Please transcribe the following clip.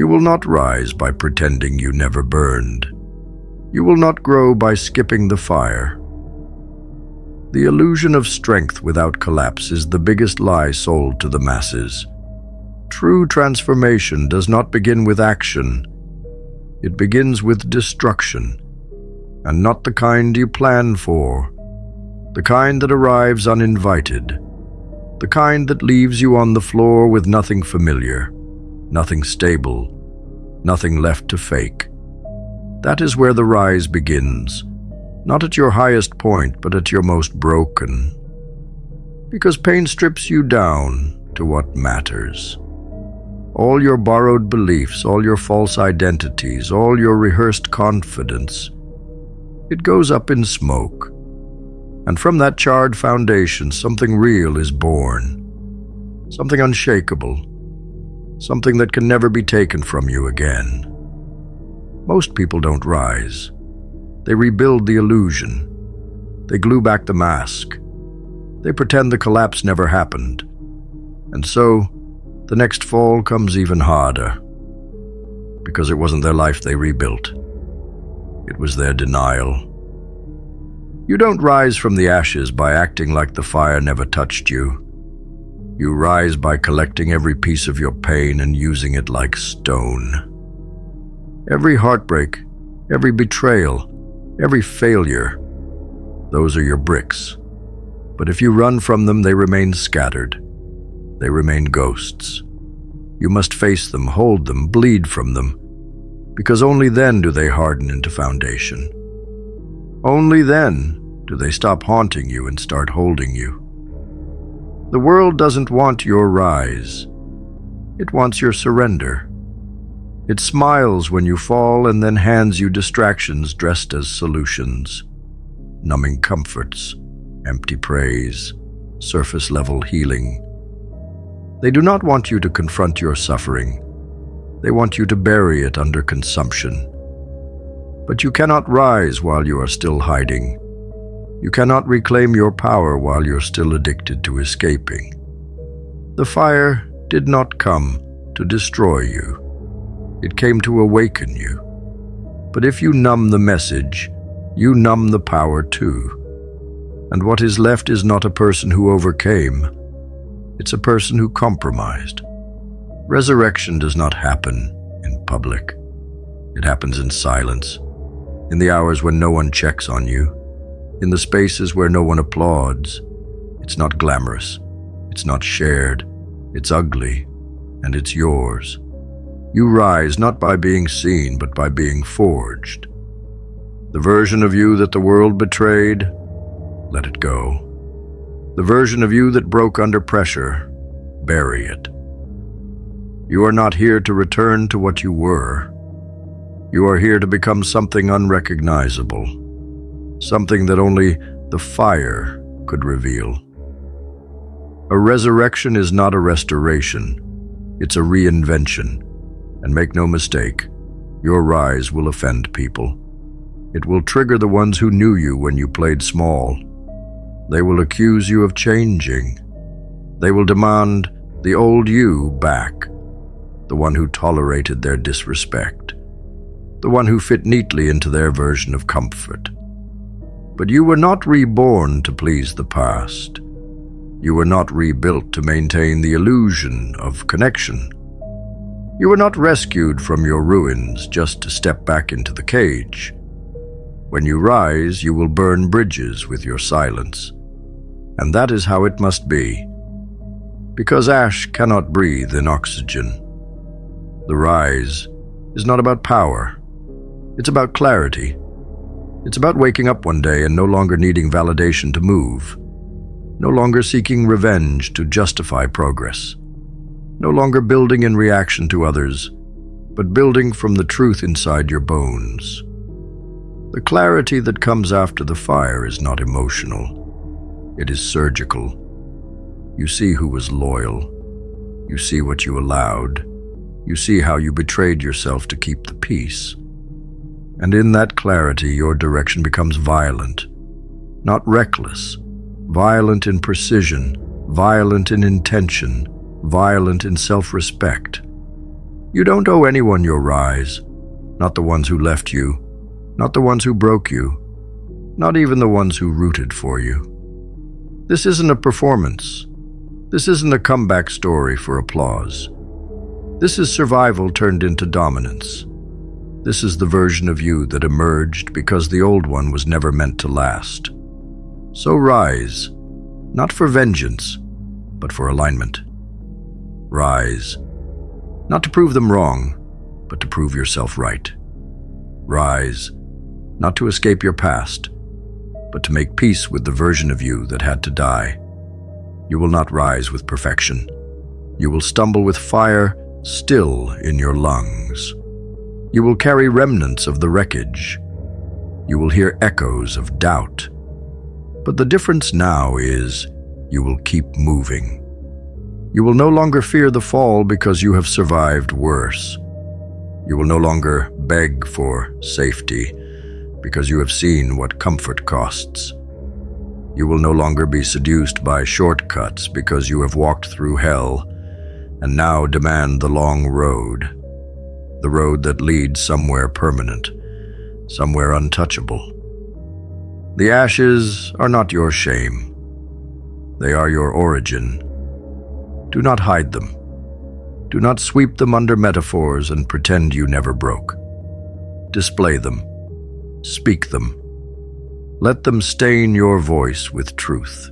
You will not rise by pretending you never burned. You will not grow by skipping the fire. The illusion of strength without collapse is the biggest lie sold to the masses. True transformation does not begin with action. It begins with destruction, and not the kind you plan for, the kind that arrives uninvited, the kind that leaves you on the floor with nothing familiar, nothing stable, nothing left to fake. That is where the rise begins, not at your highest point, but at your most broken. Because pain strips you down to what matters. All your borrowed beliefs, all your false identities, all your rehearsed confidence, it goes up in smoke. And from that charred foundation, something real is born. Something unshakable. Something that can never be taken from you again. Most people don't rise. They rebuild the illusion. They glue back the mask. They pretend the collapse never happened. And so, the next fall comes even harder. Because it wasn't their life they rebuilt. It was their denial. You don't rise from the ashes by acting like the fire never touched you. You rise by collecting every piece of your pain and using it like stone. Every heartbreak, every betrayal, every failure, those are your bricks. But if you run from them, they remain scattered. They remain ghosts. You must face them, hold them, bleed from them, because only then do they harden into foundation. Only then do they stop haunting you and start holding you. The world doesn't want your rise. It wants your surrender. It smiles when you fall and then hands you distractions dressed as solutions. Numbing comforts, empty praise, surface-level healing. They do not want you to confront your suffering. They want you to bury it under consumption. But you cannot rise while you are still hiding. You cannot reclaim your power while you're still addicted to escaping. The fire did not come to destroy you. It came to awaken you. But if you numb the message, you numb the power too. And what is left is not a person who overcame. It's a person who compromised. Resurrection does not happen in public. It happens in silence, in the hours when no one checks on you, in the spaces where no one applauds. It's not glamorous. It's not shared. It's ugly, and it's yours. You rise not by being seen, but by being forged. The version of you that the world betrayed, let it go. The version of you that broke under pressure, bury it. You are not here to return to what you were. You are here to become something unrecognizable, something that only the fire could reveal. A resurrection is not a restoration. It's a reinvention. And make no mistake, your rise will offend people. It will trigger the ones who knew you when you played small. They will accuse you of changing. They will demand the old you back, the one who tolerated their disrespect, the one who fit neatly into their version of comfort. But you were not reborn to please the past. You were not rebuilt to maintain the illusion of connection. You were not rescued from your ruins just to step back into the cage. When you rise, you will burn bridges with your silence. And that is how it must be. Because ash cannot breathe in oxygen. The rise is not about power. It's about clarity. It's about waking up one day and no longer needing validation to move. No longer seeking revenge to justify progress. No longer building in reaction to others, but building from the truth inside your bones. The clarity that comes after the fire is not emotional. It is surgical. You see who was loyal. You see what you allowed. You see how you betrayed yourself to keep the peace. And in that clarity, your direction becomes violent. Not reckless. Violent in precision. Violent in intention. Violent in self-respect. You don't owe anyone your rise, not the ones who left you, not the ones who broke you, not even the ones who rooted for you. This isn't a performance. This isn't a comeback story for applause. This is survival turned into dominance. This is the version of you that emerged because the old one was never meant to last. So rise, not for vengeance, but for alignment. Rise, not to prove them wrong, but to prove yourself right. Rise, not to escape your past, but to make peace with the version of you that had to die. You will not rise with perfection. You will stumble with fire still in your lungs. You will carry remnants of the wreckage. You will hear echoes of doubt. But the difference now is you will keep moving. You will no longer fear the fall because you have survived worse. You will no longer beg for safety because you have seen what comfort costs. You will no longer be seduced by shortcuts because you have walked through hell and now demand the long road, the road that leads somewhere permanent, somewhere untouchable. The ashes are not your shame. They are your origin. Do not hide them. Do not sweep them under metaphors and pretend you never broke. Display them. Speak them. Let them stain your voice with truth.